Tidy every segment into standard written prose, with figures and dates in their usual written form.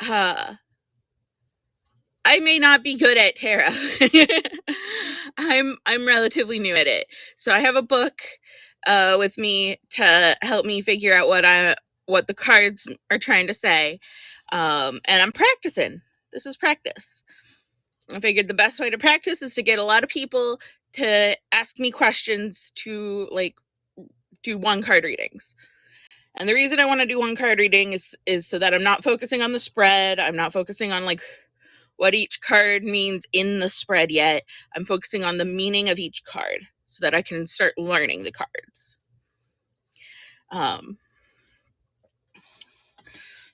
I may not be good at tarot. I'm relatively new at it. So I have a book with me to help me figure out what the cards are trying to say. And I'm practicing. This is practice. I figured the best way to practice is to get a lot of people to ask me questions to like do one card readings. And the reason I want to do one card reading is so that I'm not focusing on the spread. I'm not focusing on like what each card means in the spread yet. I'm focusing on the meaning of each card so that I can start learning the cards.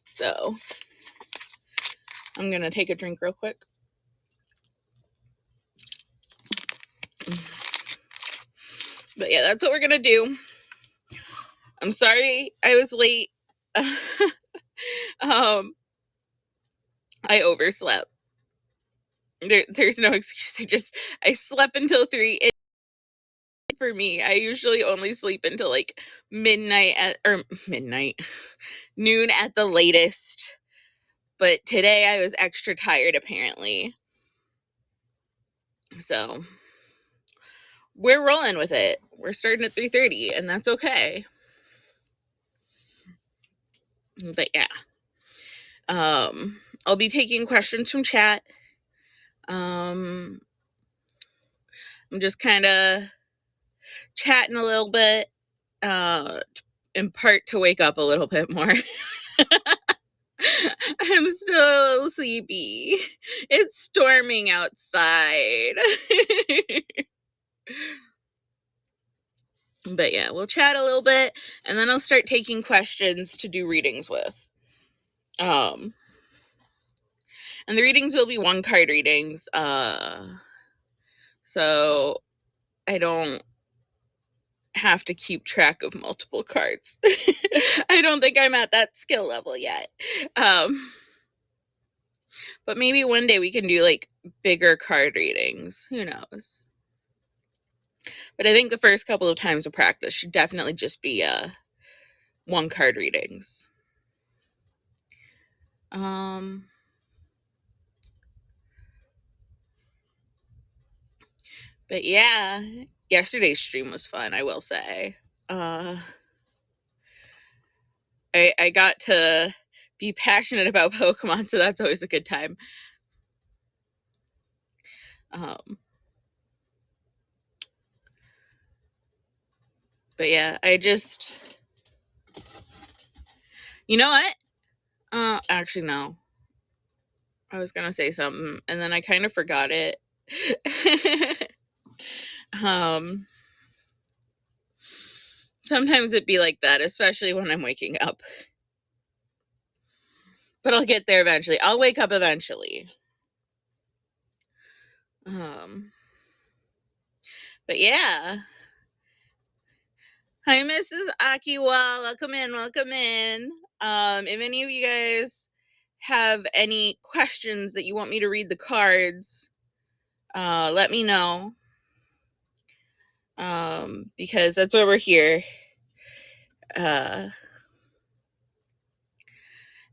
So I'm going to take a drink real quick. But yeah, that's what we're going to do. I'm sorry I was late. I overslept. There's no excuse. I slept until 3. For me, I usually only sleep until like noon at the latest. But today I was extra tired apparently. So we're rolling with it. We're starting at 3:30 and that's okay. But yeah. I'll be taking questions from chat. I'm just kind of chatting a little bit, in part to wake up a little bit more. I'm still a little sleepy. It's storming outside. But yeah, we'll chat a little bit and then I'll start taking questions to do readings with. And the readings will be one card readings. So I don't have to keep track of multiple cards. I don't think I'm at that skill level yet. But maybe one day we can do like bigger card readings. Who knows? But I think the first couple of times of practice should definitely just be one card readings. But yeah, yesterday's stream was fun, I will say. I got to be passionate about Pokemon, so that's always a good time. But yeah, you know what? Actually, no. I was gonna say something, and then I kind of forgot it. Sometimes it'd be like that, especially when I'm waking up. But I'll get there eventually. I'll wake up eventually. But yeah. Hi, Mrs. Akiwa. Welcome in. Welcome in. If any of you guys have any questions that you want me to read the cards, let me know. Because that's why we're here. I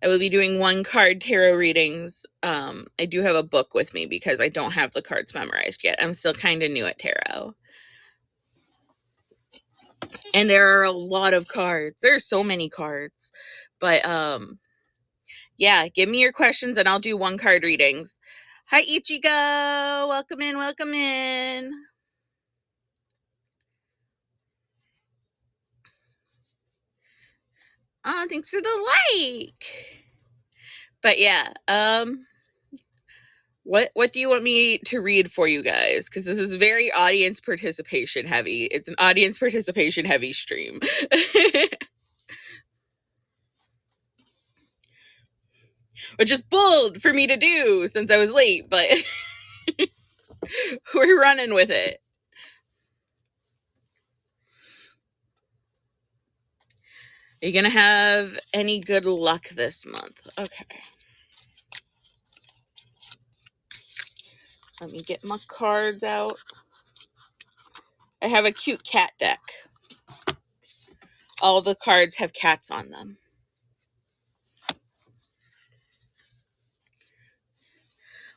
will be doing one card tarot readings. I do have a book with me because I don't have the cards memorized yet. I'm still kind of new at tarot. And there are a lot of cards. There are so many cards. But yeah, give me your questions and I'll do one card readings. Hi, Ichigo. Welcome in. Welcome in. Oh, thanks for the like. But yeah, what do you want me to read for you guys? Because this is very audience participation heavy. It's an audience participation heavy stream. Which is bold for me to do since I was late, but we're running with it. Are you gonna have any good luck this month? Okay. Let me get my cards out. I have a cute cat deck. All the cards have cats on them.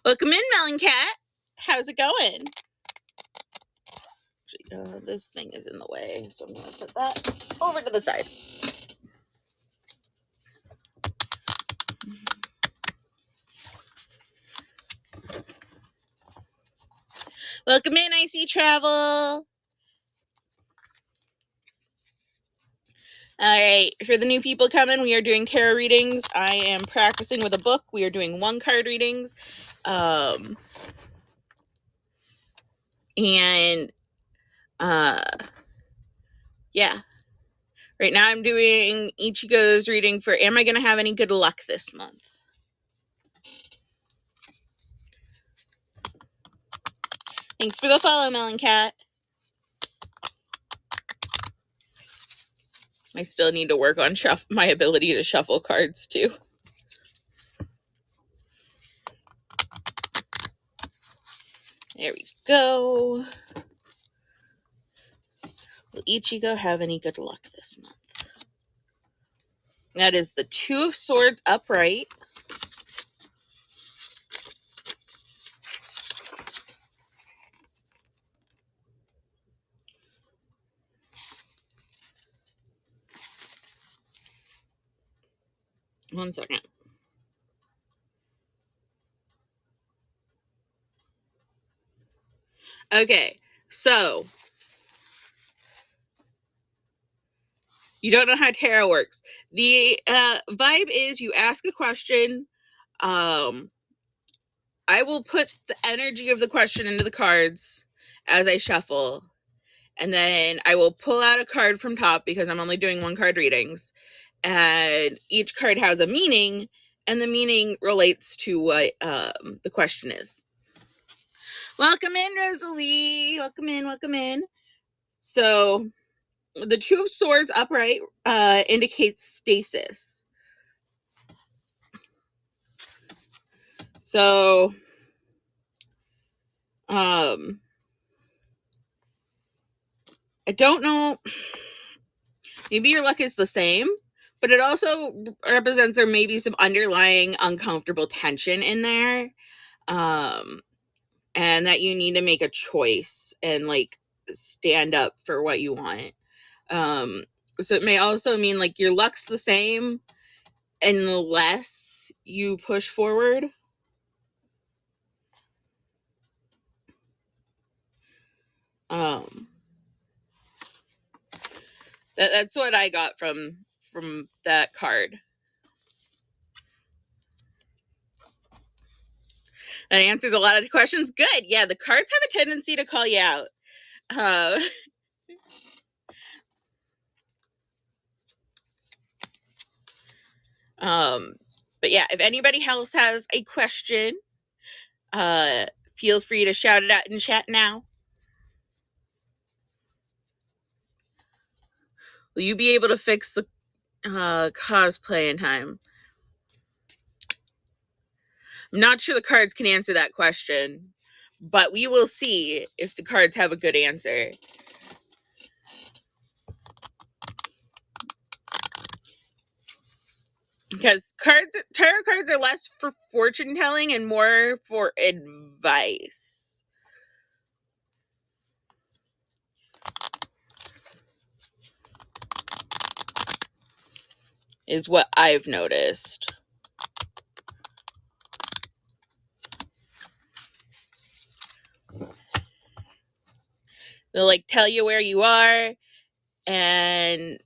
Welcome in, Melon Cat. How's it going? This thing is in the way, so I'm going to set that over to the side. Welcome in, Icy Travel. All right, for the new people coming, we are doing tarot readings. I am practicing with a book. We are doing 1-card readings. Yeah. Right now I'm doing Ichigo's reading for Am I Going to Have Any Good Luck This Month? Thanks for the follow, Melon Cat. I still need to work on my ability to shuffle cards, too. There we go. Will Ichigo have any good luck this month? That is the 2 of Swords upright. One second. Okay, so you don't know how tarot works. The vibe is you ask a question. I will put the energy of the question into the cards as I shuffle. And then I will pull out a card from top because I'm only doing 1-card readings. And each card has a meaning, and the meaning relates to what the question is. Welcome in, Rosalie. Welcome in, welcome in. So the 2 of Swords upright indicates stasis. So I don't know. Maybe your luck is the same, but it also represents there may be some underlying uncomfortable tension in there. And that you need to make a choice and like stand up for what you want. So it may also mean like your luck's the same unless you push forward. That's what I got from that card. That answers a lot of questions. Good. Yeah, the cards have a tendency to call you out. But yeah, if anybody else has a question, feel free to shout it out in chat now. Will you be able to fix the cosplay in time? I'm not sure the cards can answer that question, but we will see if the cards have a good answer. Because tarot cards are less for fortune telling and more for advice. Is what I've noticed. They'll like tell you where you are, and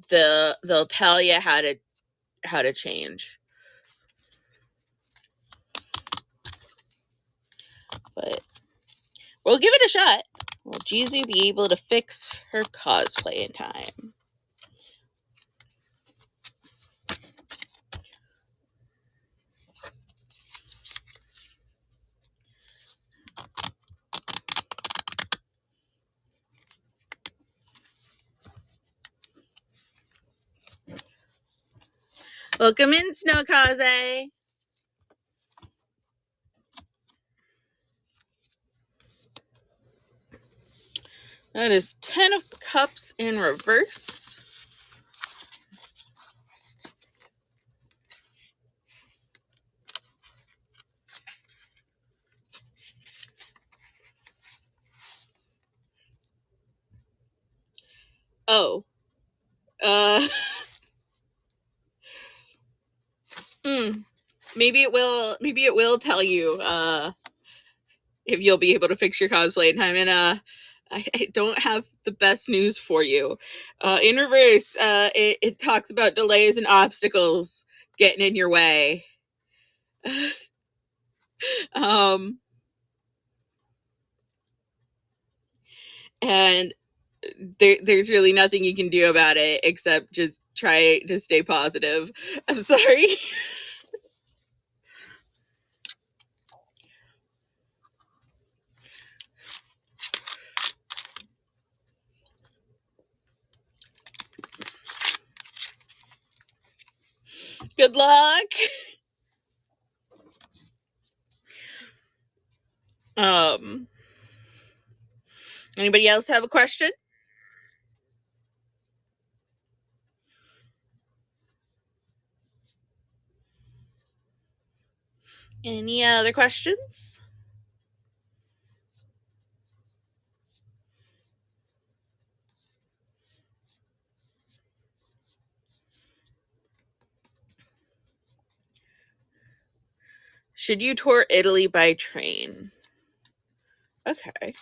they'll tell you how to change. But we'll give it a shot. Will Jizu be able to fix her cosplay in time? Welcome in, Snowkaze. That is 10 of Cups in reverse. Oh. Uh, maybe it will tell you, if you'll be able to fix your cosplay in time. And, I don't have the best news for you. In reverse, it talks about delays and obstacles getting in your way. um, and there's really nothing you can do about it except just try to stay positive. I'm sorry. Good luck. Um, Anybody else have a question? Any other questions? Should you tour Italy by train? Okay.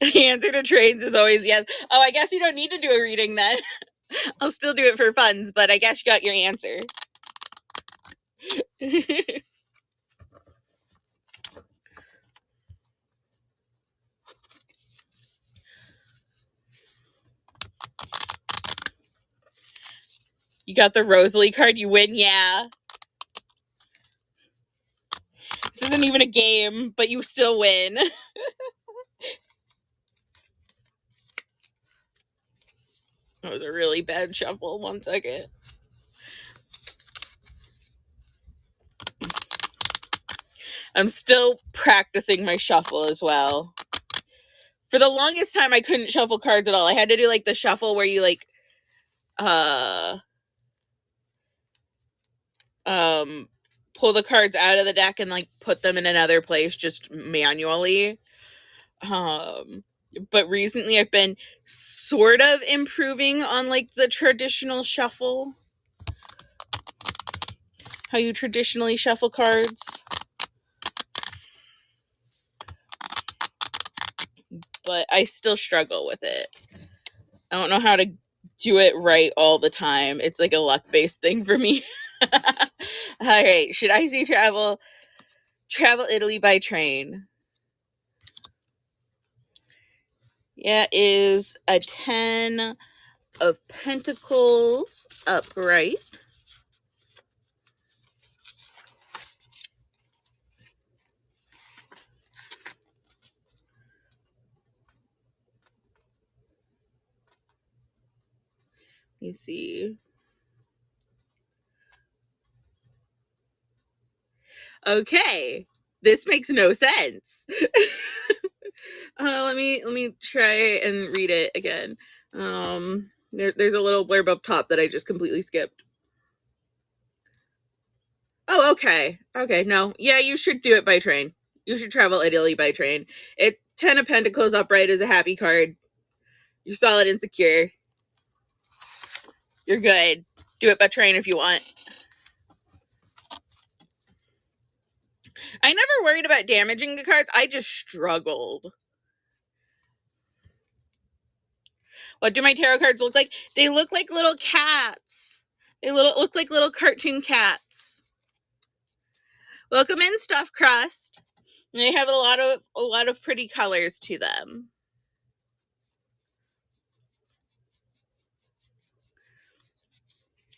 The answer to trains is always yes. Oh, I guess you don't need to do a reading then. I'll still do it for funds, but I guess you got your answer. You got the Rosalie card, you win, yeah. This isn't even a game, but you still win. That was a really bad shuffle. 1 second. I'm still practicing my shuffle as well. For the longest time, I couldn't shuffle cards at all. I had to do like the shuffle where you like, pull the cards out of the deck and like put them in another place just manually. But recently I've been sort of improving on like the traditional shuffle. How you traditionally shuffle cards. But I still struggle with it. I don't know how to do it right all the time. It's like a luck-based thing for me. All right, should I say travel Italy by train? Yeah, is a 10 of Pentacles upright. Let me see. Okay, this makes no sense. Let me try and read it again. There's a little blurb up top that I just completely skipped. Oh, okay. Okay, no. Yeah, you should do it by train. You should travel Italy by train. 10 of Pentacles upright is a happy card. You're solid and secure. You're good. Do it by train if you want. I never worried about damaging the cards. I just struggled. What do my tarot cards look like? They look like little cats. They look like little cartoon cats. Welcome in, Stuffed Crust. They have a lot of pretty colors to them.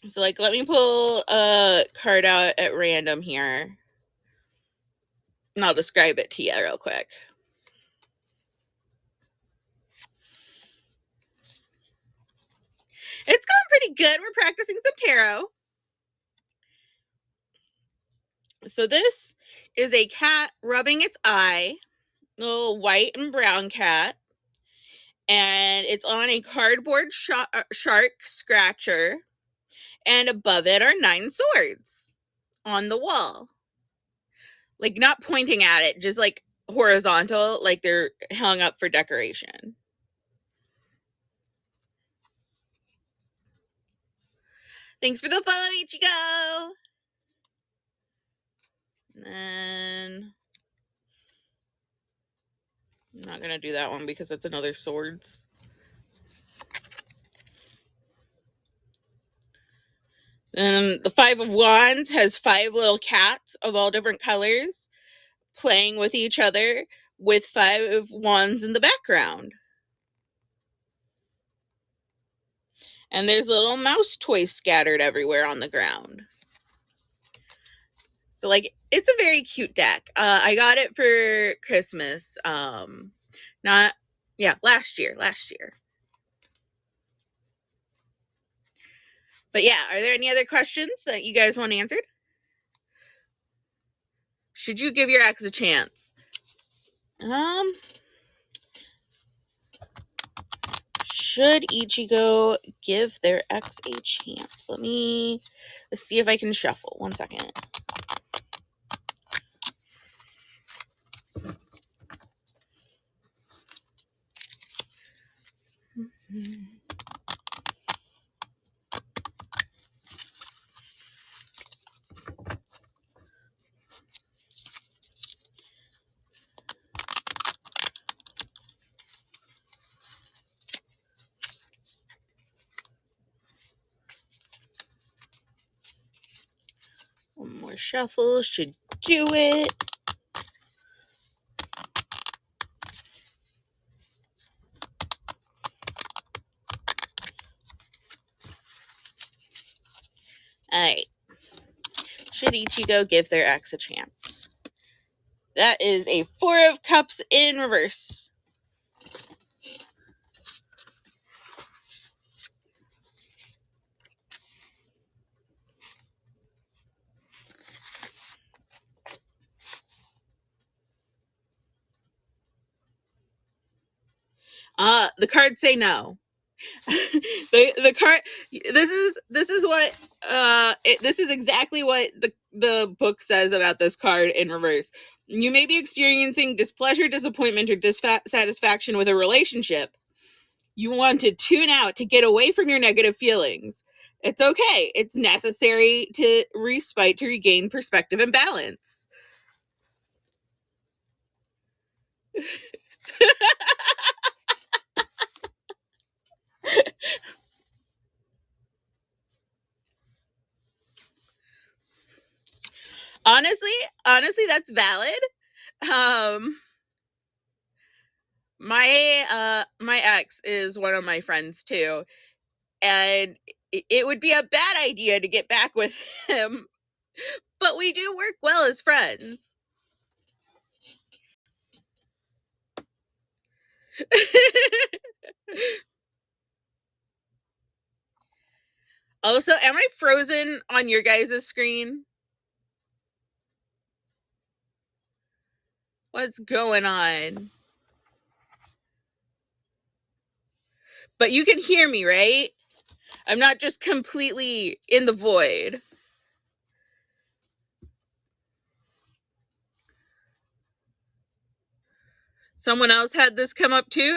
So, like, let me pull a card out at random here. And I'll describe it to you real quick. It's going pretty good. We're practicing some tarot. So this is a cat rubbing its eye. A little white and brown cat. And it's on a cardboard shark scratcher. And above it are 9 swords on the wall. Like, not pointing at it, just like horizontal, like they're hung up for decoration. Thanks for the follow, Ichigo! And then I'm not gonna do that one because that's another swords. And the Five of Wands has 5 little cats of all different colors playing with each other with 5 wands in the background. And there's little mouse toys scattered everywhere on the ground. So, like, it's a very cute deck. I got it for Christmas. Last year. But yeah, are there any other questions that you guys want answered? Should you give your ex a chance? Should Ichigo give their ex a chance? Let's see if I can shuffle. 1 second. One more shuffle should do it. Alright. Should Ichigo give their ex a chance? That is a 4 of Cups in reverse. The cards say no. the card. This is exactly what the book says about this card in reverse. You may be experiencing displeasure, disappointment, or dissatisfaction with a relationship. You want to tune out to get away from your negative feelings. It's okay. It's necessary to respite to regain perspective and balance. Honestly, that's valid. My ex is one of my friends too, and it would be a bad idea to get back with him, but we do work well as friends. Also, am I frozen on your guys' screen? What's going on? But you can hear me, right? I'm not just completely in the void. Someone else had this come up too.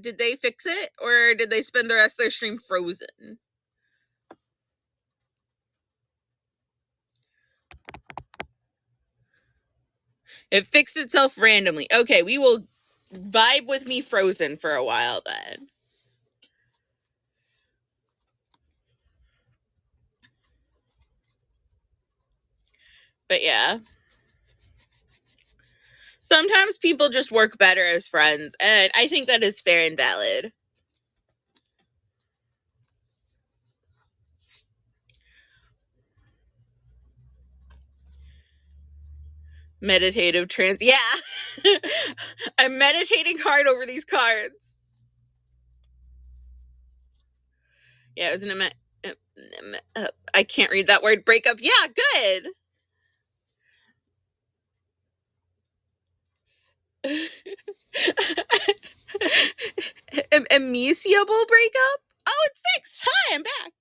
Did they fix it, or did they spend the rest of their stream frozen? It fixed itself randomly. Okay, we will vibe with me frozen for a while then. But yeah. Sometimes people just work better as friends, and I think that is fair and valid. Meditative trance. Yeah. I'm meditating hard over these cards. Yeah, isn't it? I can't read that word. Breakup. Yeah, good. Amicable breakup? Oh, it's fixed. Hi, I'm back.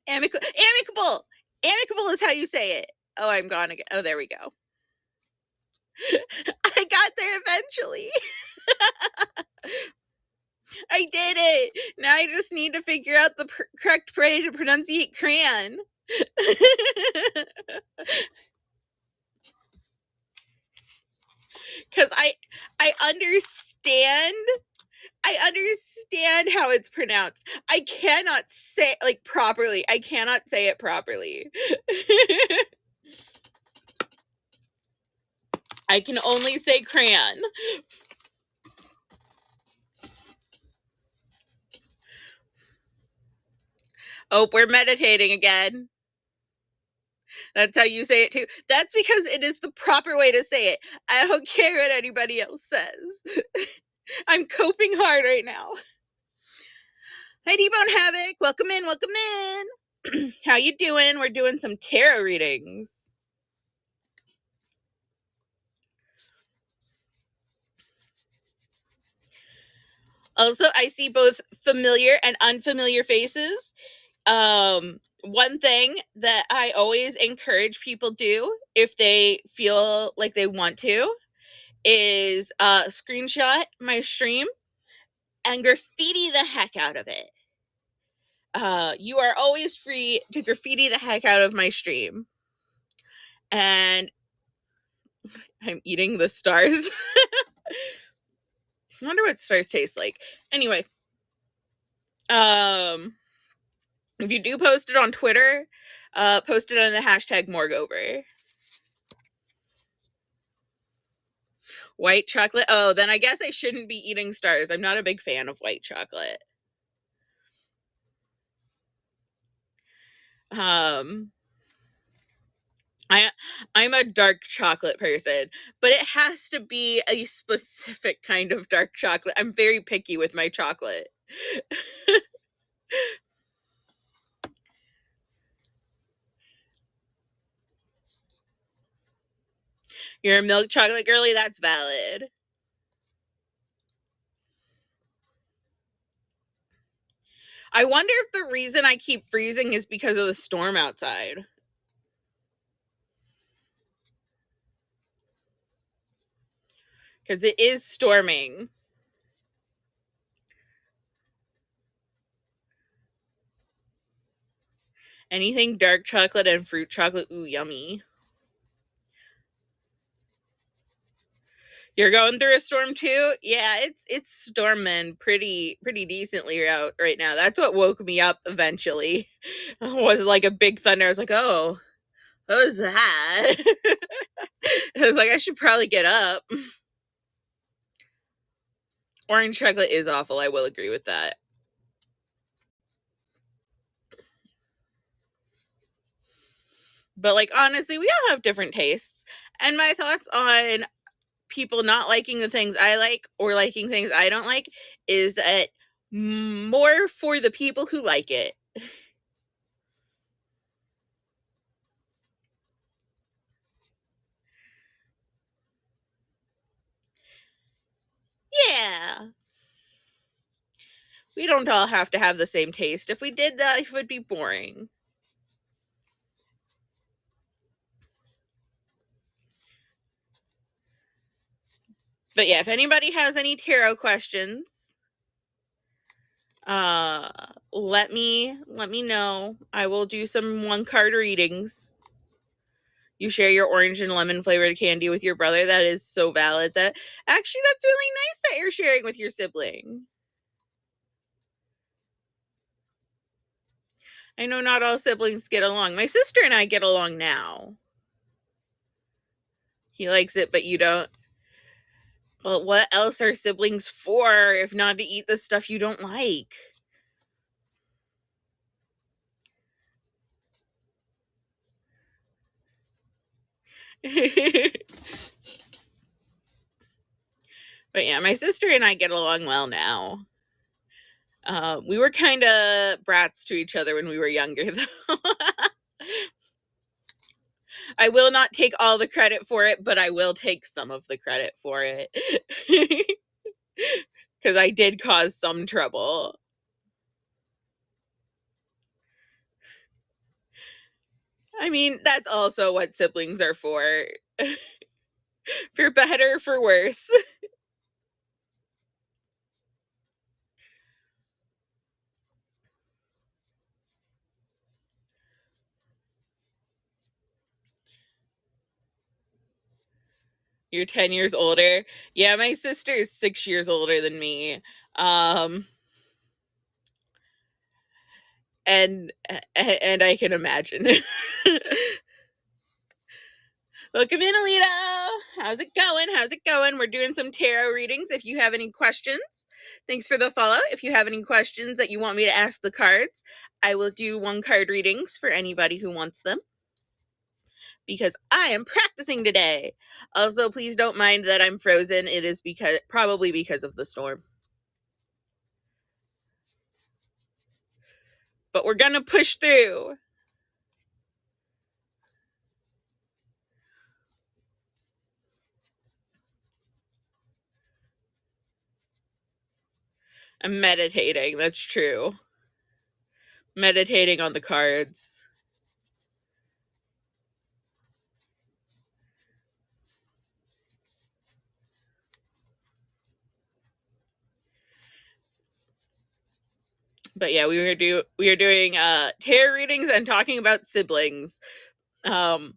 Amicable. Amicable is how you say it. Oh, I'm gone again. Oh, there we go. I got there eventually. I did it. Now I just need to figure out the correct way to pronunciate crayon. Because I understand how it's pronounced. I cannot say properly. I cannot say it properly. I can only say crayon. Oh, we're meditating again. That's how you say it too. That's because it is the proper way to say it. I don't care what anybody else says. I'm coping hard right now. Hi, D-Bone Havoc. Welcome in, welcome in. How you doing? We're doing some tarot readings. Also, I see both familiar and unfamiliar faces. One thing that I always encourage people do if they feel like they want to is screenshot my stream and graffiti the heck out of it. You are always free to graffiti the heck out of my stream. And I'm eating the stars. I wonder what stars taste like. Anyway, if you do post it on Twitter, post it on the hashtag Morgover. White chocolate. Oh, then I guess I shouldn't be eating stars. I'm not a big fan of white chocolate. I'm a dark chocolate person, but it has to be a specific kind of dark chocolate. I'm very picky with my chocolate. You're a milk chocolate girly? That's valid. I wonder if the reason I keep freezing is because of the storm outside. Because it is storming. Anything dark chocolate and fruit chocolate, ooh, yummy. You're going through a storm too? Yeah, it's storming pretty decently out right now. That's what woke me up eventually. It was like a big thunder. I was like, oh, what was that? I was like, I should probably get up. Orange chocolate is awful. I will agree with that. But like honestly, we all have different tastes. And my thoughts on people not liking the things I like or liking things I don't like is that more for the people who like it. Yeah. We don't all have to have the same taste. If we did that, it would be boring. But yeah, if anybody has any tarot questions, let me know. I will do some 1-card readings. You share your orange and lemon flavored candy with your brother. That is so valid. That actually, that's really nice that you're sharing with your sibling. I know not all siblings get along. My sister and I get along now. He likes it, but you don't. Well, what else are siblings for if not to eat the stuff you don't like? But yeah, my sister and I get along well now. We were kind of brats to each other when we were younger, though. I will not take all the credit for it, but I will take some of the credit for it. Because I did cause some trouble. I mean, that's also what siblings are for. For better, for worse. You're 10 years older. Yeah, my sister is 6 years older than me. And I can imagine. Welcome in, Alita. How's it going? How's it going? We're doing some tarot readings. If you have any questions, thanks for the follow. If you have any questions that you want me to ask the cards, I will do 1-card readings for anybody who wants them, because I am practicing today. Also, please don't mind that I'm frozen. It is probably because of the storm. But we're gonna push through. I'm meditating, that's true. Meditating on the cards. But yeah, we are doing tarot readings and talking about siblings. One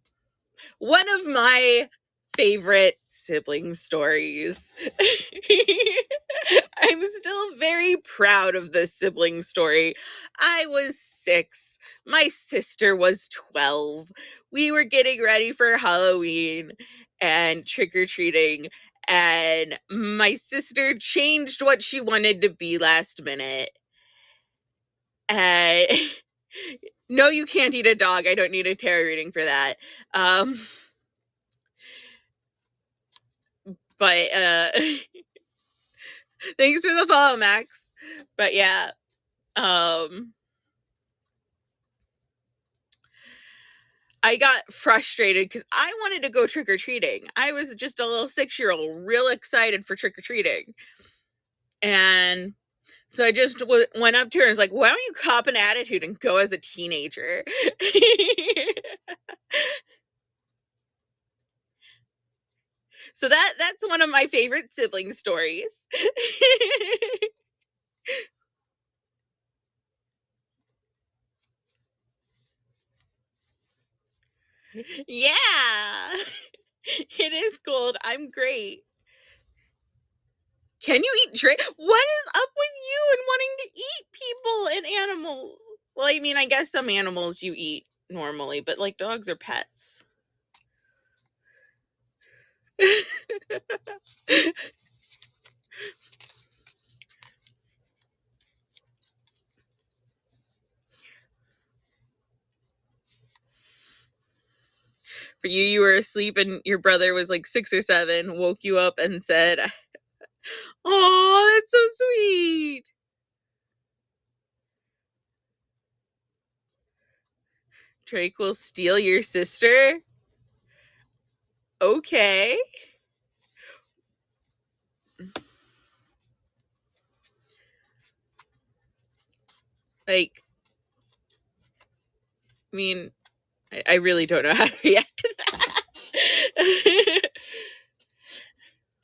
of my favorite sibling stories. I'm still very proud of this sibling story. I was 6. My sister was 12. We were getting ready for Halloween and trick-or-treating, and my sister changed what she wanted to be last minute. And no, you can't eat a dog. I don't need a tarot reading for that. But thanks for the follow, Max. But yeah, I got frustrated because I wanted to go trick-or-treating. I was just a little 6-year-old, real excited for trick-or-treating. And so I just went up to her and was like, why don't you cop an attitude and go as a teenager? So that's one of my favorite sibling stories. Yeah. It is cold. I'm great. Can you eat What is up with you and wanting to eat people and animals? Well, I mean, I guess some animals you eat normally, but like dogs are pets. For you, you were asleep and your brother was like 6 or 7, woke you up and said, "Oh, that's so sweet." Drake will steal your sister? Okay. Like, I mean, I really don't know how to react to that.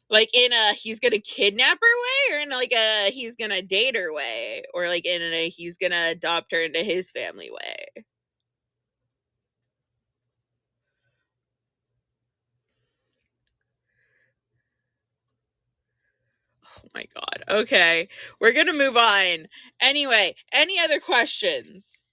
Like in a he's gonna kidnap her way, or in like a he's gonna date her way, or like in a he's gonna adopt her into his family way. Oh my god. Okay, we're gonna move on. Anyway, any other questions?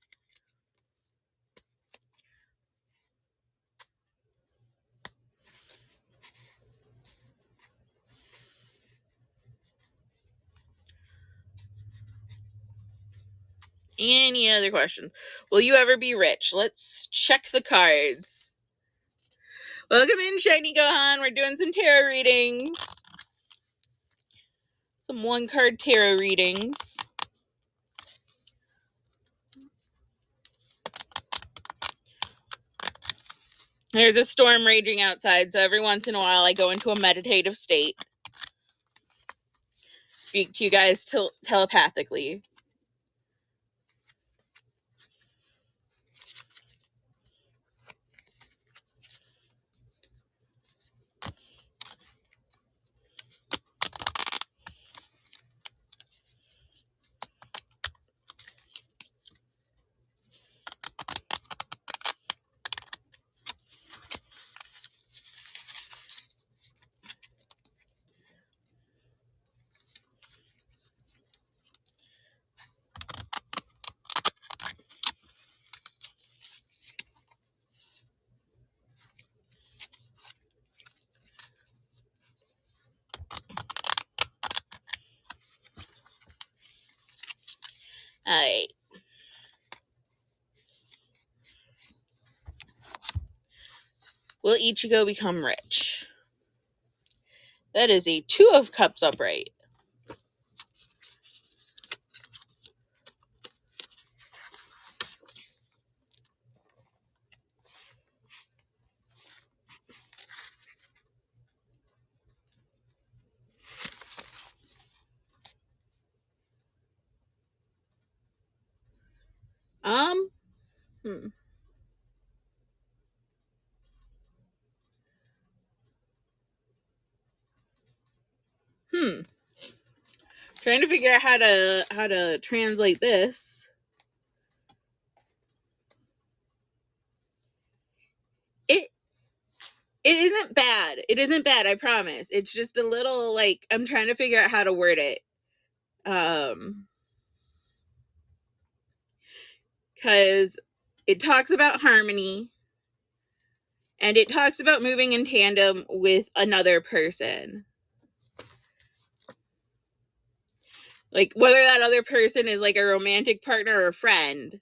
Any other questions? Will you ever be rich? Let's check the cards. Welcome in, Shiny Gohan. We're doing some tarot readings. Some 1-card tarot readings. There's a storm raging outside, so every once in a while I go into a meditative state. Speak to you guys telepathically. Alright. Will Ichigo become rich? That is a 2 of cups upright. Hmm. Trying to figure out how to translate this. It isn't bad. It isn't bad, I promise. It's just a little like I'm trying to figure out how to word it. Cuz it talks about harmony and it talks about moving in tandem with another person. Like whether that other person is like a romantic partner or a friend.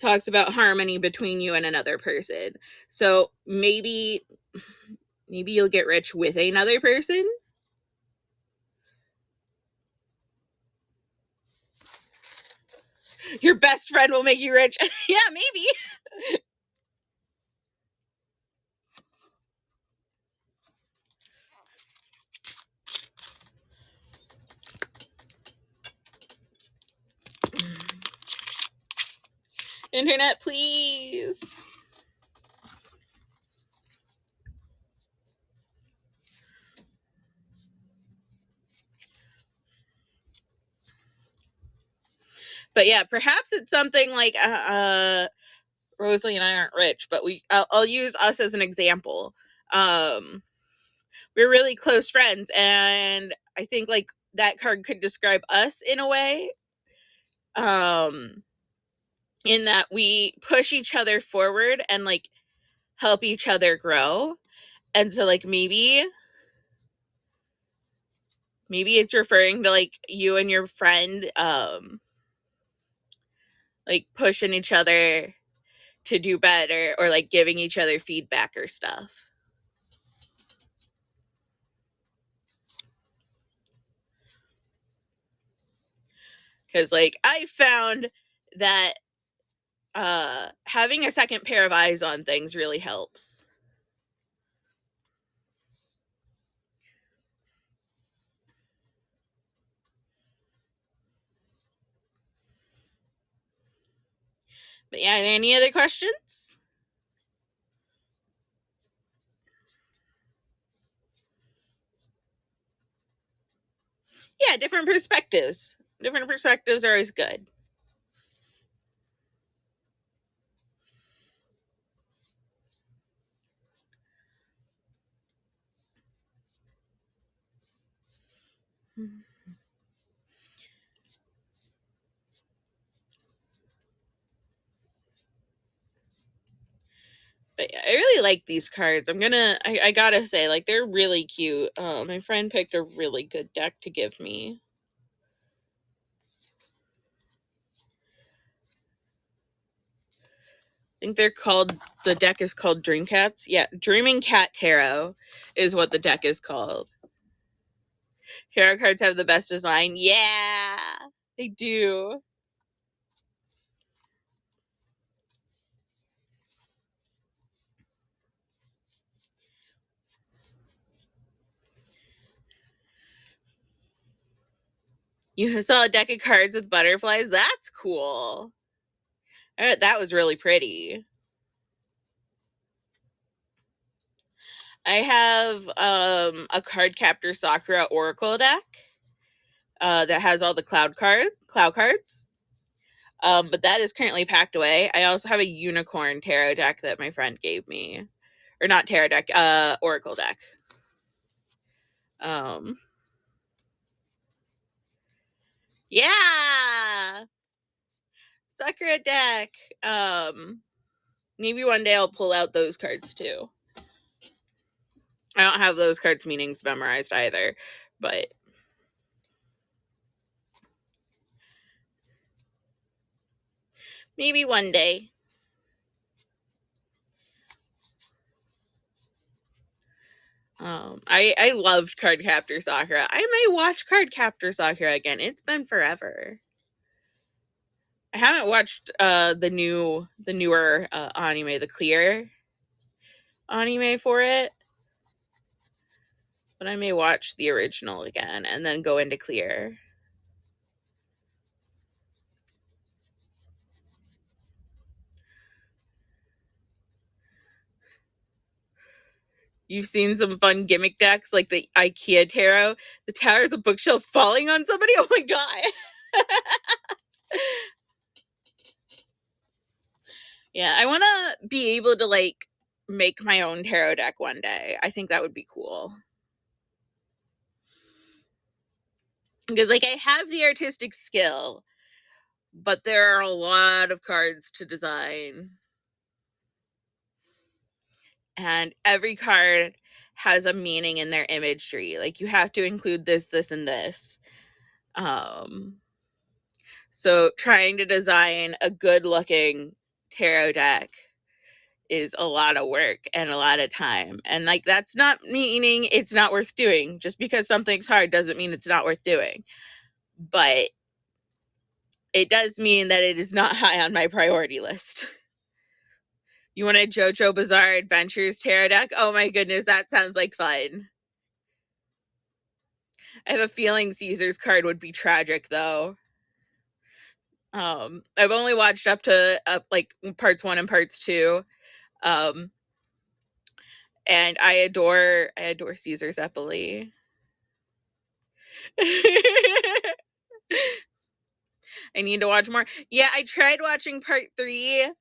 Talks about harmony between you and another person. So maybe you'll get rich with another person. Your best friend will make you rich. Yeah, maybe. Internet, please. But yeah, perhaps it's something like Rosalie and I aren't rich, but I'll use us as an example. We're really close friends, and I think like that card could describe us in a way. In that we push each other forward and like help each other grow. And so like maybe it's referring to like you and your friend like pushing each other to do better or like giving each other feedback or stuff. Because like I found that having a second pair of eyes on things really helps. But yeah, any other questions? Yeah, different perspectives. Different perspectives are always good. But yeah, I really like these cards. I gotta say, like, they're really cute. My friend picked a really good deck to give me. I think the deck is called Dream Cats. Yeah, Dreaming Cat Tarot is what the deck is called. Tarot cards have the best design. Yeah, they do. You saw a deck of cards with butterflies? That's cool. That was really pretty. I have a Card Captor Sakura Oracle deck that has all the cloud cards. But that is currently packed away. I also have a unicorn tarot deck that my friend gave me. Or not tarot deck, oracle deck. Yeah! Sakura deck. Maybe one day I'll pull out those cards too. I don't have those cards' meanings memorized either, but Maybe one day. I loved Cardcaptor Sakura. I may watch Cardcaptor Sakura again. It's been forever. I haven't watched the newer anime, the Clear anime for it, but I may watch the original again and then go into Clear. You've seen some fun gimmick decks like the IKEA tarot. The tower is a bookshelf falling on somebody. Oh my god. Yeah, I want to be able to like make my own tarot deck one day. I think that would be cool. Because like I have the artistic skill, but there are a lot of cards to design. And every card has a meaning in their imagery. Like you have to include this, this, and this. So trying to design a good looking tarot deck is a lot of work and a lot of time. And like that's not meaning it's not worth doing. Just because something's hard doesn't mean it's not worth doing. But it does mean that it is not high on my priority list. You want a JoJo Bizarre Adventures tarot deck? Oh my goodness, that sounds like fun. I have a feeling Caesar's card would be tragic though. I've only watched up to like parts 1 and parts 2. And I adore Caesar Zeppeli. I need to watch more. Yeah, I tried watching part 3,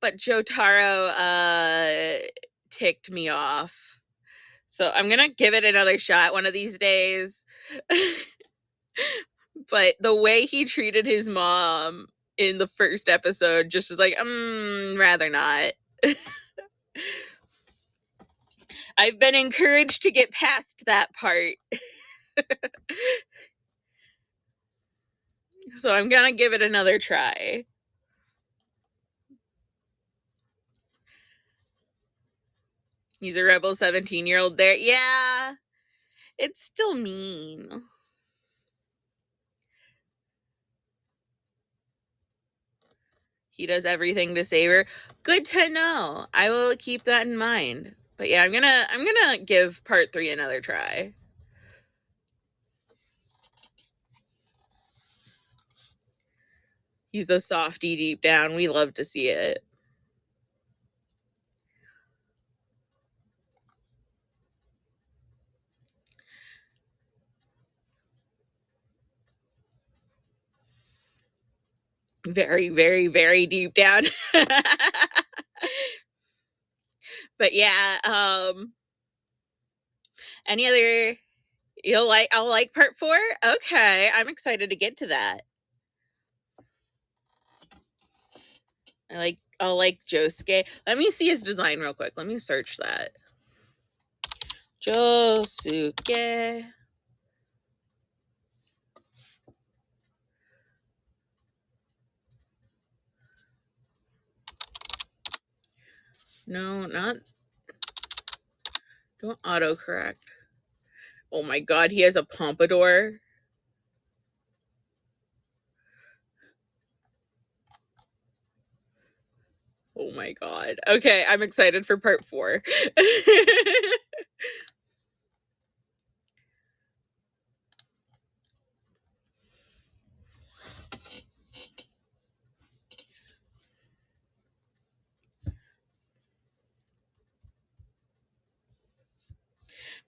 but Jotaro ticked me off. So I'm gonna give it another shot one of these days. But the way he treated his mom in the first episode just was like, rather not. I've been encouraged to get past that part. So I'm gonna give it another try. He's a rebel 17-year-old there. Yeah, it's still mean. He does everything to save her. Good to know. I will keep that in mind. But yeah, I'm gonna give part 3 another try. He's a softie deep down. We love to see it. Very, very, very deep down. But yeah, any other I'll like part 4? Okay, I'm excited to get to that. I'll like Josuke. Let me see his design real quick. Let me search that. Josuke. No, not. Don't autocorrect. Oh my god, he has a pompadour. Oh my god. Okay, I'm excited for part 4.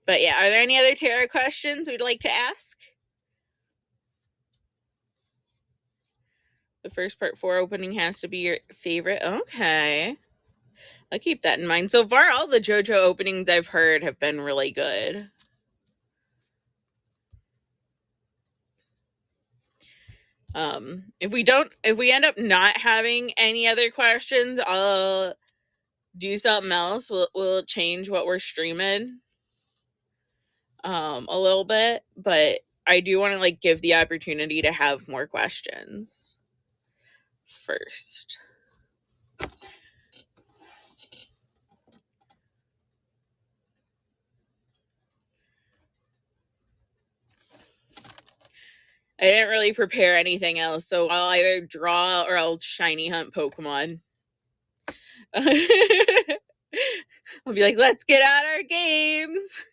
But yeah, are there any other tarot questions we'd like to ask? The first part 4 opening has to be your favorite. Okay. I'll keep that in mind. So far, all the JoJo openings I've heard have been really good. If we end up not having any other questions, I'll do something else. We'll change what we're streaming a little bit, but I do want to like give the opportunity to have more questions. first. I didn't really prepare anything else, so I'll either draw or I'll shiny hunt Pokemon. I'll be like, let's get out our games.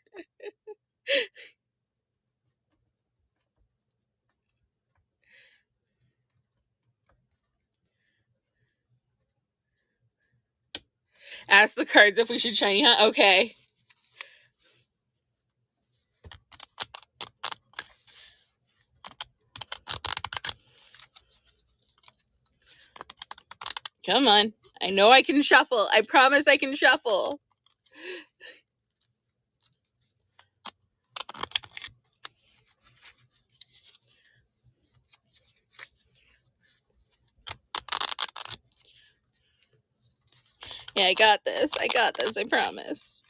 Ask the cards if we should shiny hunt. Okay. Come on. I know I can shuffle. I promise I can shuffle. Yeah, I got this. I got this. I promise.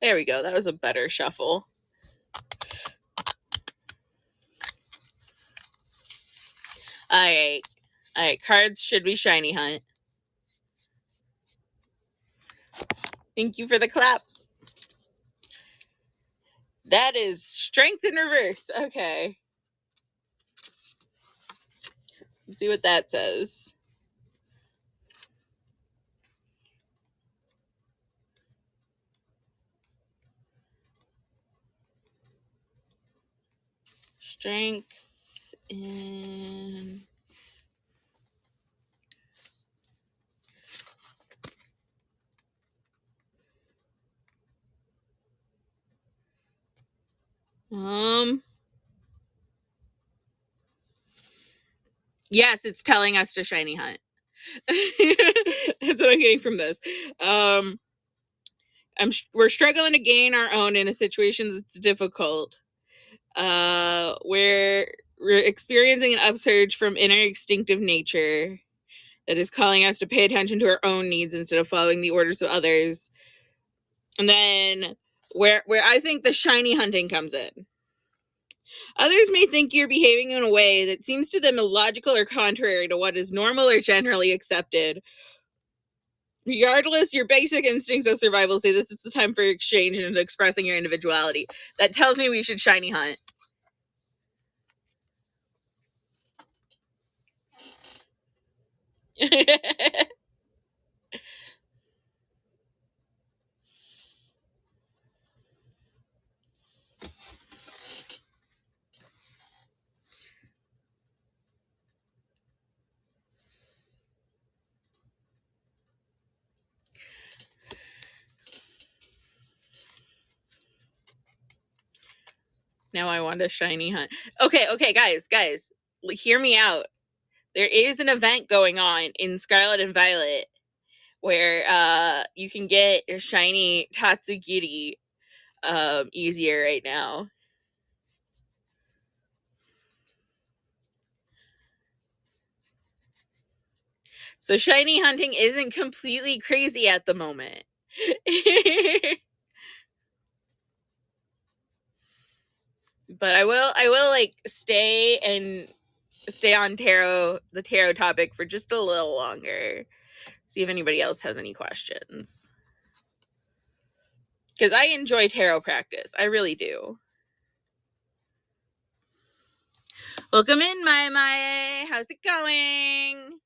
There we go. That was a better shuffle. Alright. Alright, cards should be shiny hunt. Thank you for the clap. That is strength in reverse. Okay. Let's see what that says. Strength in... Yes, it's telling us to shiny hunt. That's what I'm getting from this. We're struggling to gain our own in a situation that's difficult. We're experiencing an upsurge from inner instinctive nature that is calling us to pay attention to our own needs instead of following the orders of others. And then where I think the shiny hunting comes in. Others may think you're behaving in a way that seems to them illogical or contrary to what is normal or generally accepted. Regardless, your basic instincts of survival say this is the time for exchange and expressing your individuality. That tells me we should shiny hunt. Now I want a shiny hunt. Okay, guys, hear me out. There is an event going on in Scarlet and Violet where you can get a shiny Tatsugiri easier right now. So shiny hunting isn't completely crazy at the moment. But I will like stay on the tarot topic for just a little longer. See if anybody else has any questions. Because I enjoy tarot practice. I really do. Welcome in, Mai. How's it going?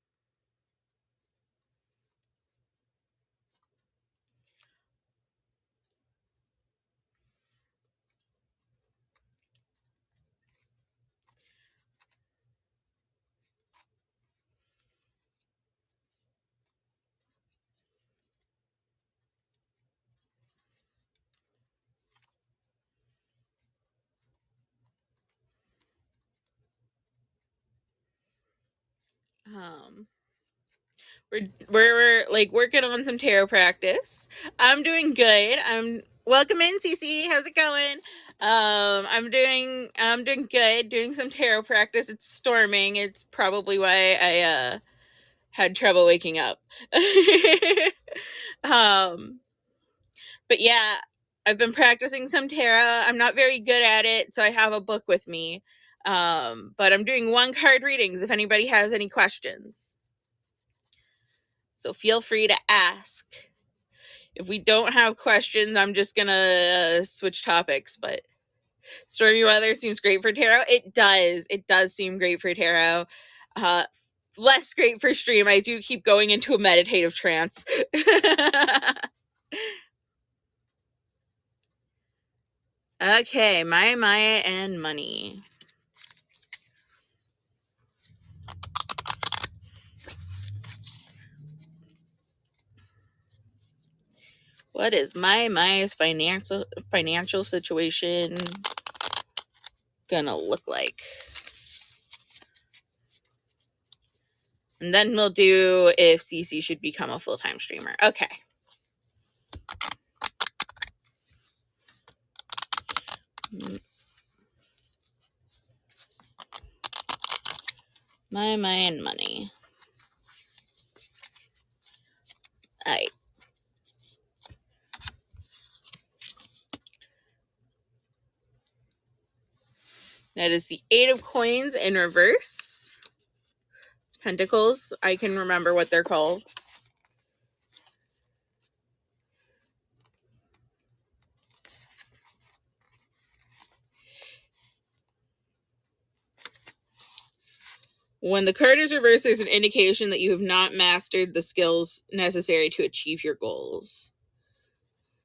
We're like working on some tarot practice. I'm doing good. Welcome in, Cece. How's it going? I'm doing good. Doing some tarot practice. It's storming. It's probably why I had trouble waking up. um, but yeah, I've been practicing some tarot. I'm not very good at it, so I have a book with me. But I'm doing one card readings if anybody has any questions. So feel free to ask. If we don't have questions, I'm just gonna switch topics, but stormy weather seems great for tarot. It does seem great for tarot. Less great for stream. I do keep going into a meditative trance. Okay, Maya, and money. What is Maya's financial situation gonna look like? And then we'll do if Cece should become a full-time streamer. Okay. Maya, and money. All right. That is the 8 of coins in reverse. Pentacles. I can remember what they're called. When the card is reversed, there's an indication that you have not mastered the skills necessary to achieve your goals.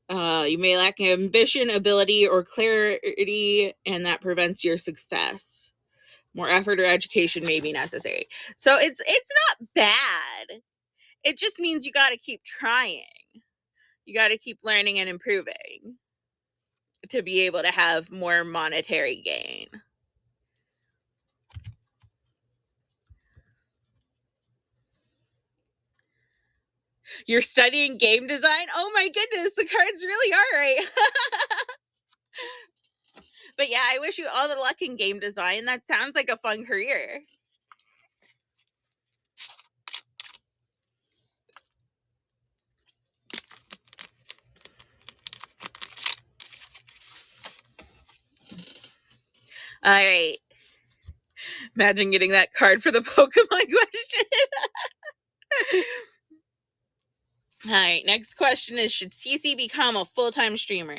You may lack ambition, ability, or clarity, and that prevents your success. More effort or education may be necessary. So it's not bad. It just means you got to keep trying. You got to keep learning and improving to be able to have more monetary gain. You're studying game design? Oh my goodness, the cards really are right. But yeah, I wish you all the luck in game design. That sounds like a fun career. All right. Imagine getting that card for the Pokemon question. All right, next question is, should Cece become a full-time streamer?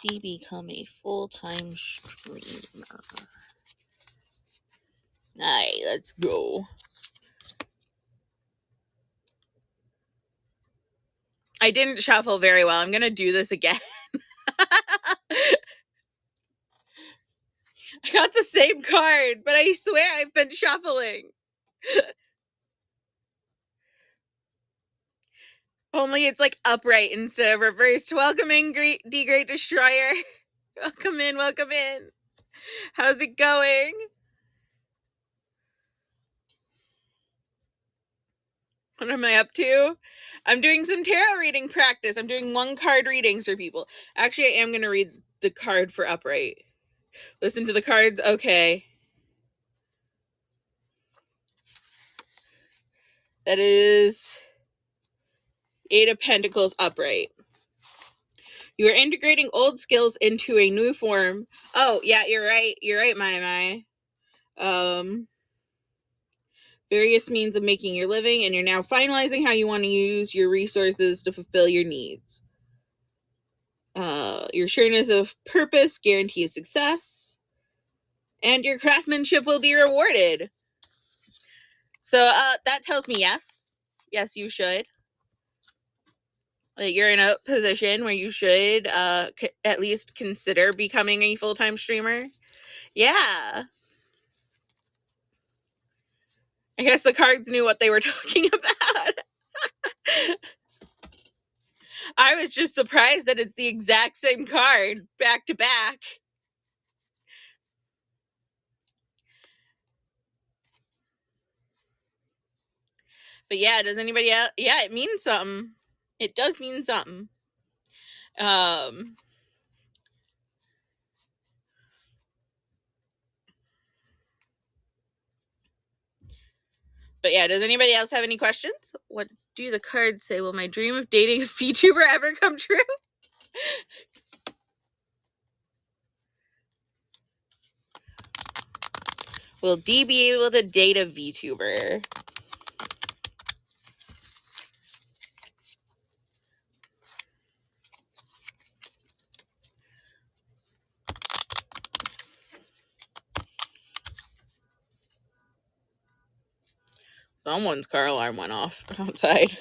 Cece become a full-time streamer? Alright, let's go. I didn't shuffle very well. I'm gonna do this again. I got the same card, but I swear I've been shuffling. Only it's like upright instead of reversed. Welcome in, Great Destroyer. Welcome in, welcome in. How's it going? What am I up to? I'm doing some tarot reading practice. I'm doing one card readings for people. Actually, I am going to read the card for upright. Listen to the cards. Okay. That is 8 of Pentacles upright. You are integrating old skills into a new form. Oh, yeah, you're right. You're right, Maya. Various means of making your living, and you're now finalizing how you want to use your resources to fulfill your needs. Your sureness of purpose guarantees success. and your craftsmanship will be rewarded. So that tells me yes. Yes, you should. Like, you're in a position where you should at least consider becoming a full-time streamer. Yeah. I guess the cards knew what they were talking about. I was just surprised that it's the exact same card back to back. But yeah, does anybody else? Yeah, it means something. It does mean something. But yeah, does anybody else have any questions? What do the cards say? Will my dream of dating a VTuber ever come true? Will D be able to date a VTuber? Someone's car alarm went off outside.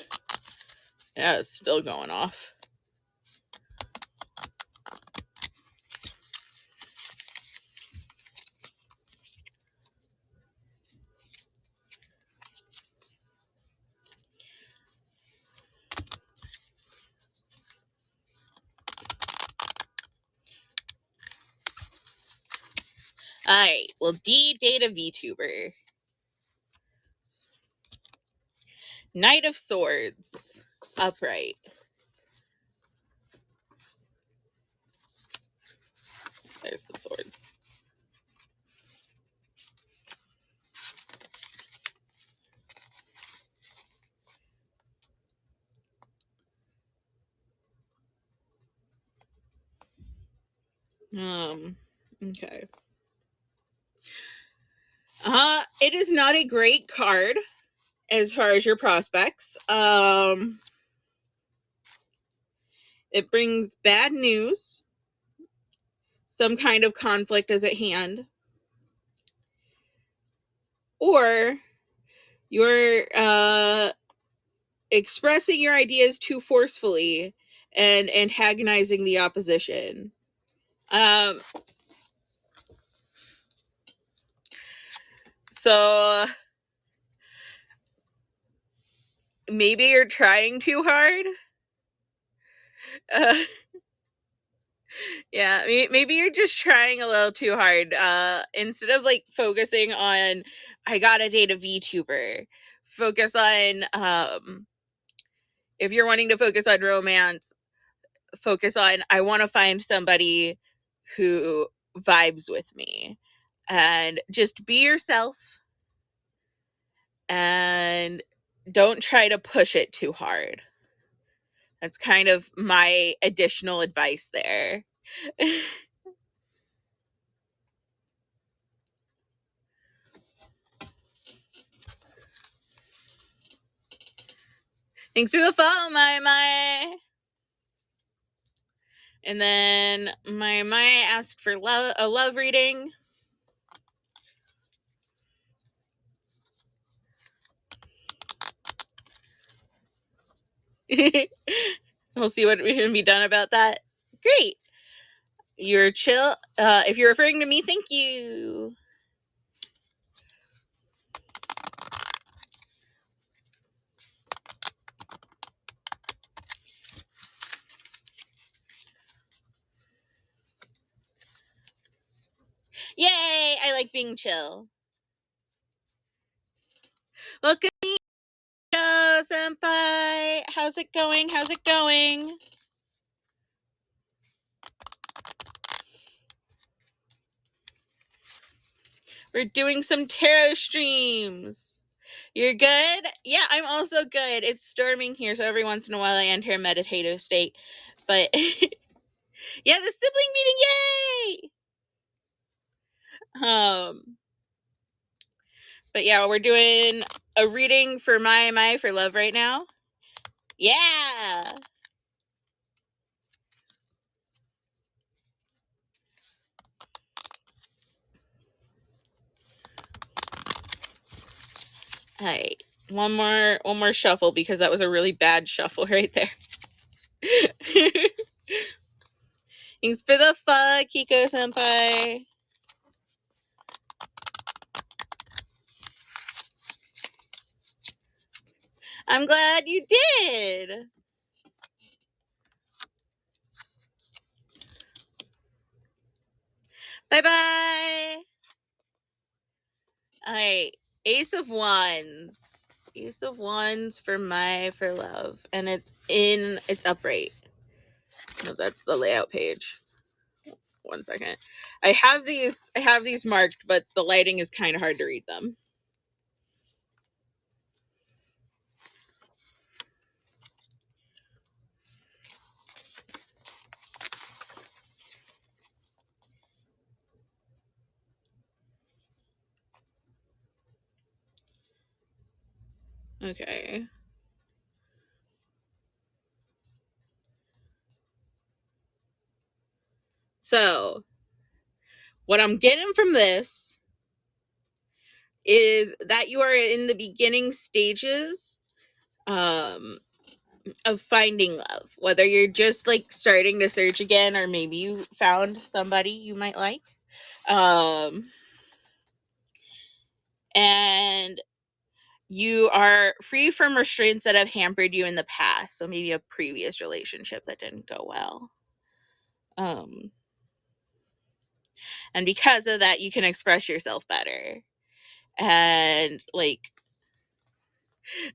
Yeah, it's still going off. Alright, will D date a VTuber? Knight of Swords. Upright. There's the swords. Okay. It is not a great card as far as your prospects. It brings bad news. Some kind of conflict is at hand. Or you're expressing your ideas too forcefully and antagonizing the opposition. So maybe you're trying too hard. Yeah, maybe you're just trying a little too hard. Instead of like focusing on, I gotta date a VTuber, focus on, if you're wanting to focus on romance, focus on, I want to find somebody who vibes with me. And just be yourself and don't try to push it too hard. That's kind of my additional advice there. Thanks for the follow, my. And then my asked for a love reading. We'll see what we can be done about that. Great. You're chill. If you're referring to me, thank you. Yay! I like being chill. Welcome, senpai. How's it going? How's it going? We're doing some tarot streams. You're good? Yeah, I'm also good. It's storming here, so every once in a while I enter a meditative state. But yeah, the sibling meeting, yay! But yeah, we're doing a reading for my for love right now. Yeah. All right. One more shuffle, because that was a really bad shuffle right there. Thanks for the fuck, Kiko senpai. I'm glad you did. Bye-bye. All right. Ace of Wands. Ace of Wands for love. And it's upright. No, that's the layout page. 1 second. I have these marked, but the lighting is kind of hard to read them. Okay. So, what I'm getting from this is that you are in the beginning stages of finding love, whether you're just like starting to search again, or maybe you found somebody you might like. And you are free from restraints that have hampered you in the past. So maybe a previous relationship that didn't go well. And because of that, you can express yourself better. And like,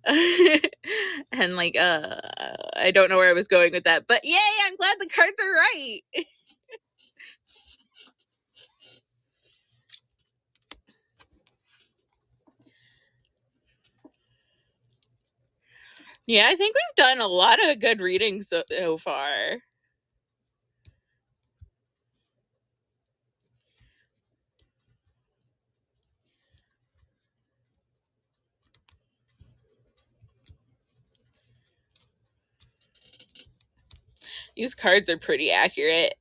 and like, I don't know where I was going with that, but yay, I'm glad the cards are right. Yeah, I think we've done a lot of good reading so far. These cards are pretty accurate.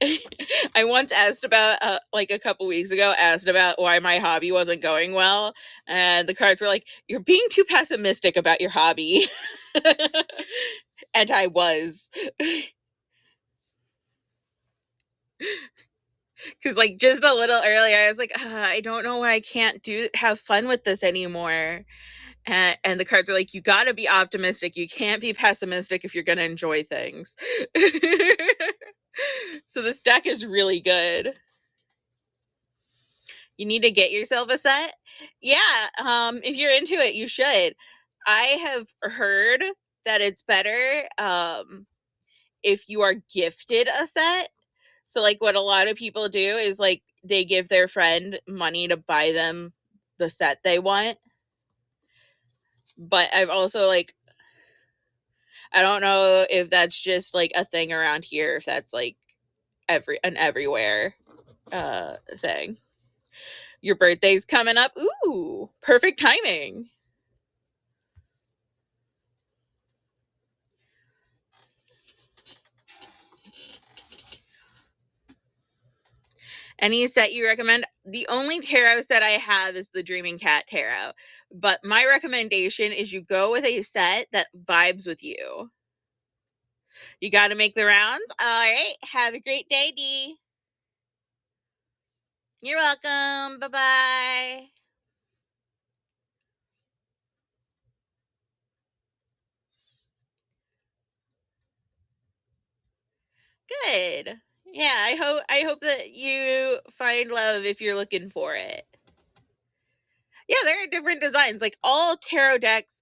I once asked about, like a couple weeks ago, asked about why my hobby wasn't going well. And the cards were like, you're being too pessimistic about your hobby. And I was. Because like just a little earlier, I was like, I don't know why I can't have fun with this anymore. And the cards are like, you got to be optimistic. You can't be pessimistic if you're going to enjoy things. So this deck is really good. You need to get yourself a set. Yeah, if you're into it, you should. I have heard that it's better if you are gifted a set. So like what a lot of people do is like they give their friend money to buy them the set they want. But I've also like, I don't know if that's just like a thing around here, if that's like everywhere thing. Your birthday's coming up. Ooh, perfect timing. Any set you recommend? The only tarot set I have is the Dreaming Cat Tarot. But my recommendation is you go with a set that vibes with you. You got to make the rounds. All right. Have a great day, Dee. You're welcome. Bye-bye. Good. Yeah, I hope that you find love if you're looking for it. Yeah, there are different designs. Like all tarot decks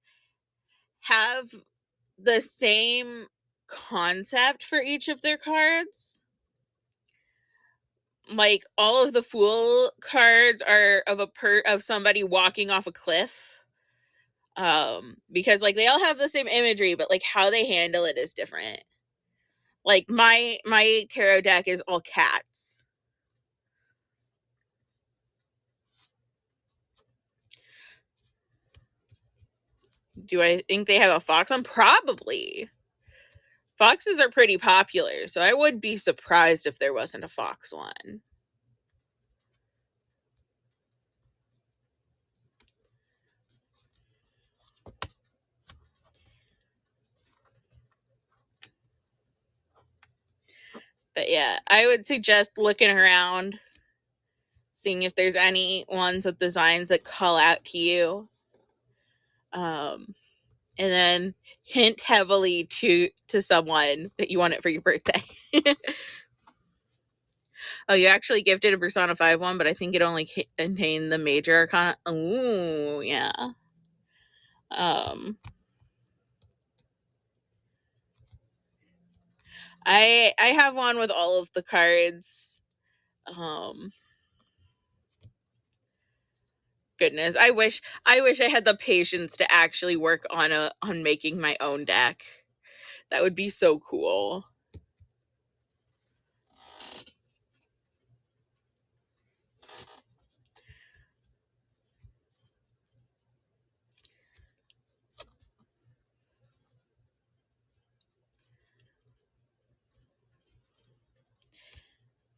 have the same concept for each of their cards. Like all of the Fool cards are of somebody walking off a cliff. Because like they all have the same imagery, but like how they handle it is different. Like my tarot deck is all cats. Do I think they have a fox one? Probably. Foxes are pretty popular, so I would be surprised if there wasn't a fox one. But yeah, I would suggest looking around, seeing if there's any ones with designs that call out to you. And then hint heavily to someone that you want it for your birthday. Oh, you actually gifted a Persona 5 one, but I think it only contained the major arcana. Ooh, yeah. I have one with all of the cards. Goodness, I wish I had the patience to actually work on making my own deck. That would be so cool.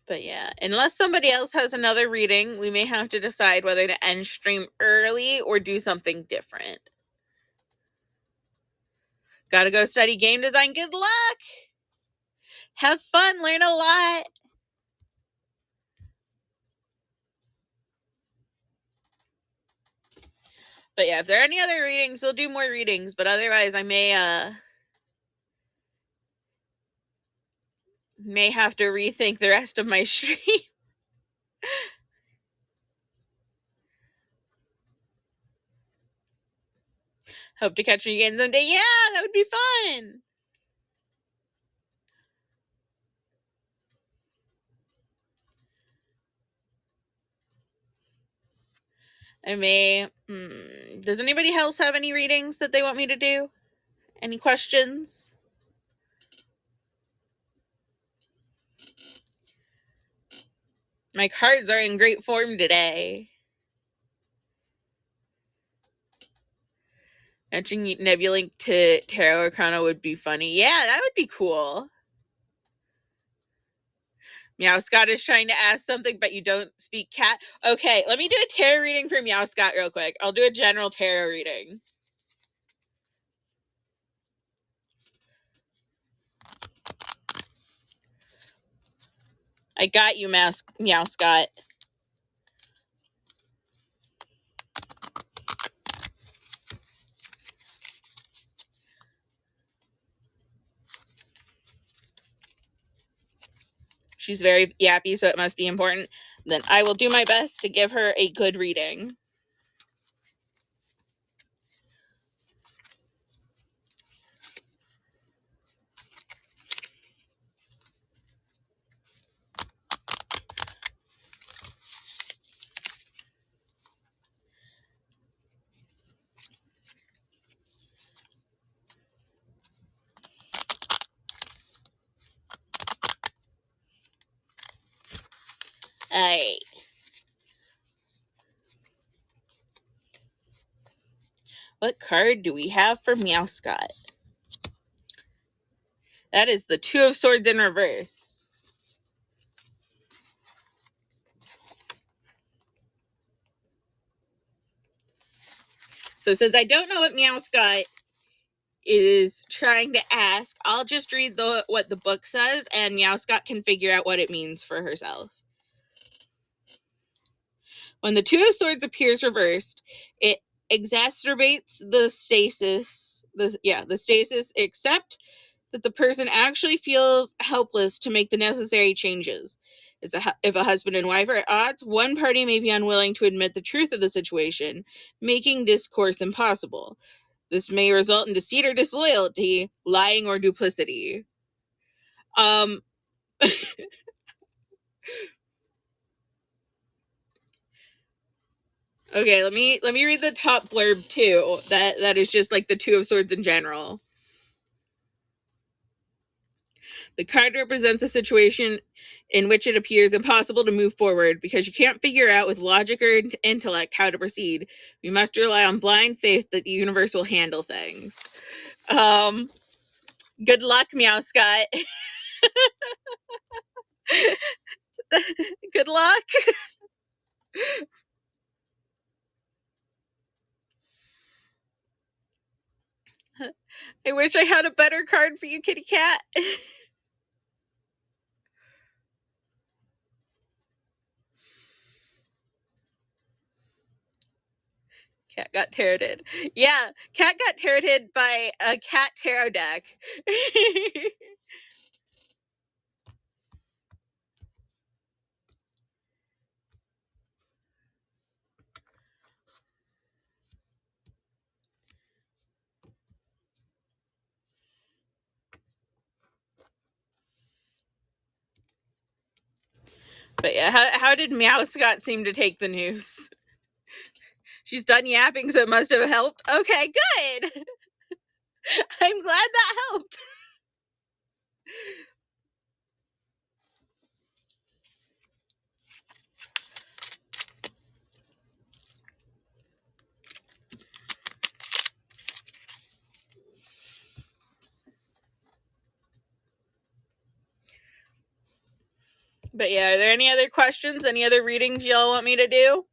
But yeah, unless somebody else has another reading, we may have to decide whether to end stream early or do something different. Gotta go study game design. Good luck! Have fun, learn a lot. But yeah, if there are any other readings, we'll do more readings. But otherwise, I may have to rethink the rest of my stream. Hope to catch you again someday. Yeah, that would be fun. I may. Does anybody else have any readings that they want me to do? Any questions? My cards are in great form today. Matching Nebulink to Tarot Arcana would be funny. Yeah, that would be cool. Meow Scott is trying to ask something, but you don't speak cat. Okay, let me do a tarot reading for Meow Scott real quick. I'll do a general tarot reading. I got you, Meow Scott. She's very yappy, so it must be important. Then I will do my best to give her a good reading. Alright. What card do we have for Meow Scott? That is the Two of Swords in reverse. So since I don't know what Meow Scott is trying to ask, I'll just read what the book says, and Meow Scott can figure out what it means for herself. When the Two of Swords appears reversed, it exacerbates the stasis, except that the person actually feels helpless to make the necessary changes. If a husband and wife are at odds, one party may be unwilling to admit the truth of the situation, making discourse impossible. This may result in deceit or disloyalty, lying or duplicity. Okay, let me read the top blurb too. That is just like the Two of Swords in general. The card represents a situation in which it appears impossible to move forward because you can't figure out with logic or intellect how to proceed. We must rely on blind faith that the universe will handle things. Good luck, Meow Scott. Good luck. I wish I had a better card for you, kitty cat. Cat got tarotted. Yeah, cat got tarotted by a cat tarot deck. But yeah, how did Meow Scott seem to take the news? She's done yapping, so it must have helped. Okay, good. I'm glad that helped. But yeah, are there any other questions? Any other readings y'all want me to do?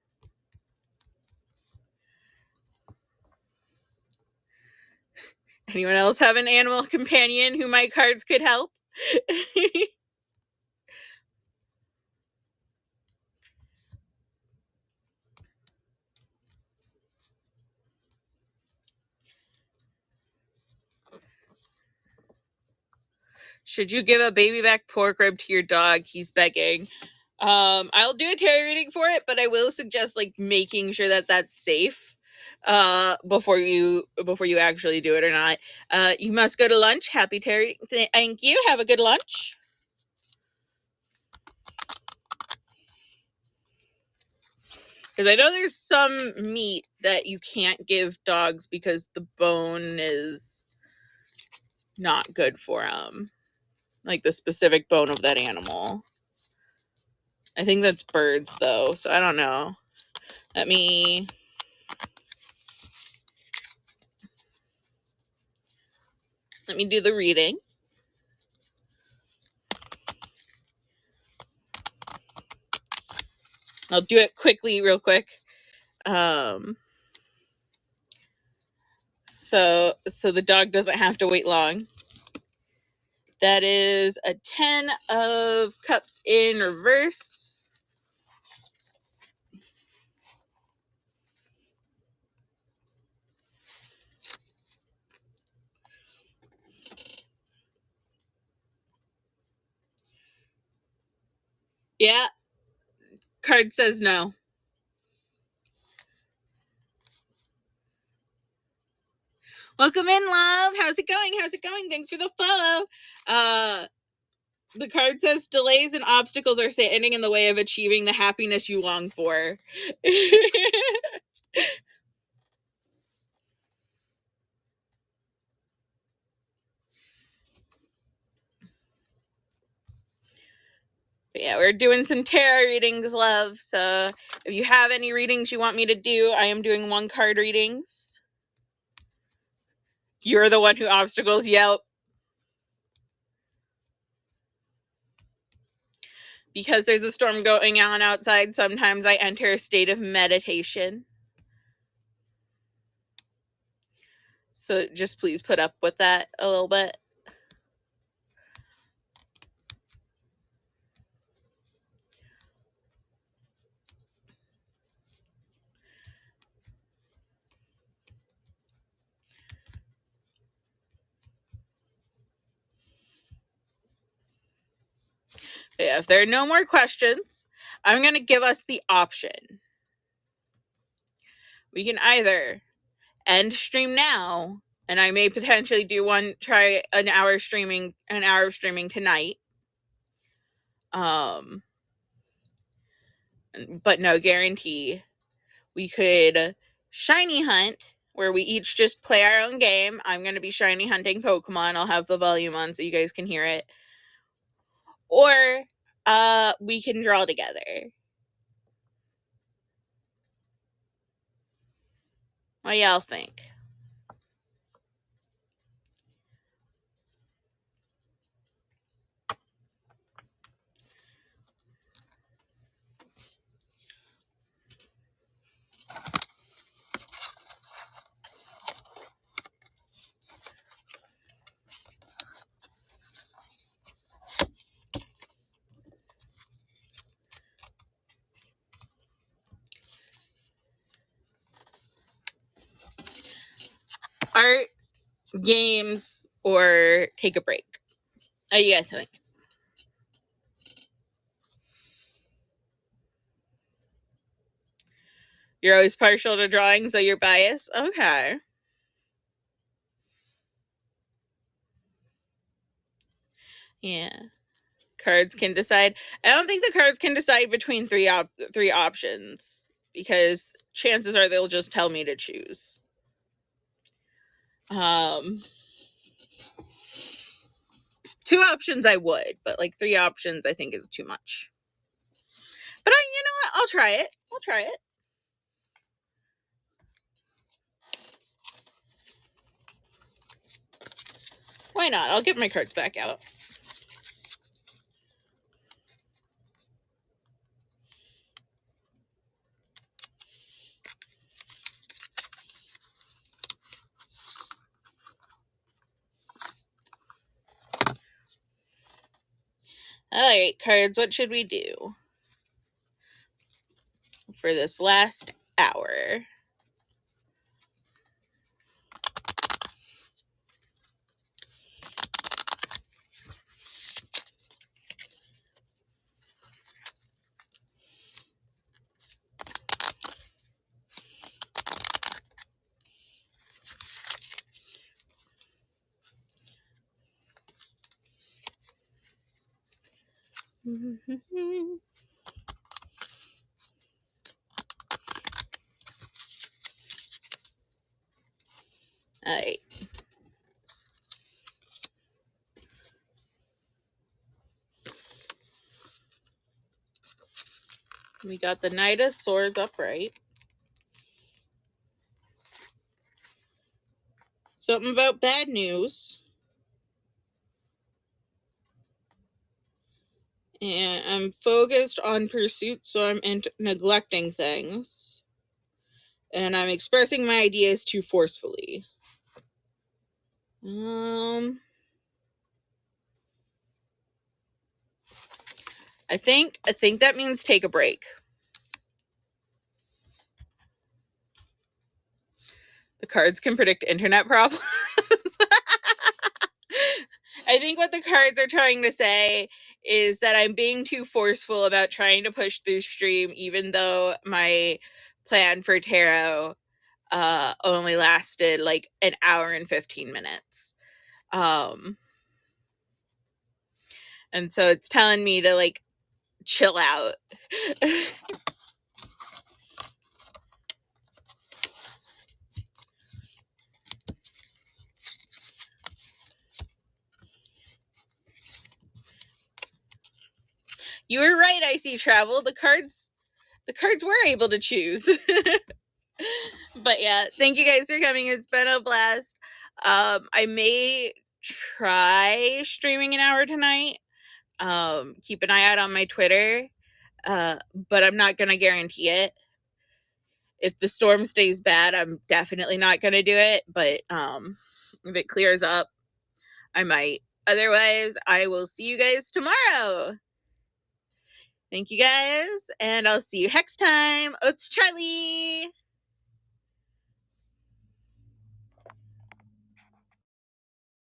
Anyone else have an animal companion who my cards could help? Should you give a baby back pork rib to your dog? He's begging. I'll do a tarot reading for it, but I will suggest like making sure that that's safe before you actually do it or not. You must go to lunch. Happy tarot reading. Thank you. Have a good lunch. Because I know there's some meat that you can't give dogs because the bone is not good for them. Like the specific bone of that animal. I think that's birds though, so I don't know. Let me do the reading. I'll do it quickly, real quick. So the dog doesn't have to wait long. That is a 10 of cups in reverse. Yeah. Card says no. Welcome in, love. How's it going? Thanks for the follow. The card says delays and obstacles are standing in the way of achieving the happiness you long for. But yeah, we're doing some tarot readings, love. So if you have any readings you want me to do, I am doing 1 card readings. You're the one who obstacles. Yep. Because there's a storm going on outside, sometimes I enter a state of meditation. So just please put up with that a little bit. Yeah, if there are no more questions, I'm going to give us the option. We can either end stream now, and I may potentially try an hour of streaming tonight. But no guarantee. We could shiny hunt, where we each just play our own game. I'm going to be shiny hunting Pokemon. I'll have the volume on so you guys can hear it. Or we can draw together. What do y'all think? art, games, or take a break? What do you guys think? You're always partial to drawing, so you're biased? Okay. Yeah. Cards can decide. I don't think the cards can decide between three options, because chances are they'll just tell me to choose. Two options I would, but like three options I think is too much. But you know what? I'll try it. Why not? I'll get my cards back out. Alright, cards, what should we do for this last hour? Alright. We got the Knight of Swords upright. Something about bad news. And I'm focused on pursuit, so I'm neglecting things. And I'm expressing my ideas too forcefully. I think that means take a break. The cards can predict internet problems. I think what the cards are trying to say is that I'm being too forceful about trying to push through stream, even though my plan for tarot only lasted like an hour and 15 minutes. And so it's telling me to like chill out. You were right, I see travel. The cards were able to choose. But yeah, thank you guys for coming. It's been a blast. I may try streaming an hour tonight. Keep an eye out on my Twitter. But I'm not gonna guarantee it. If the storm stays bad, I'm definitely not gonna do it. But if it clears up, I might. Otherwise, I will see you guys tomorrow. Thank you guys, and I'll see you next time. It's Charlie.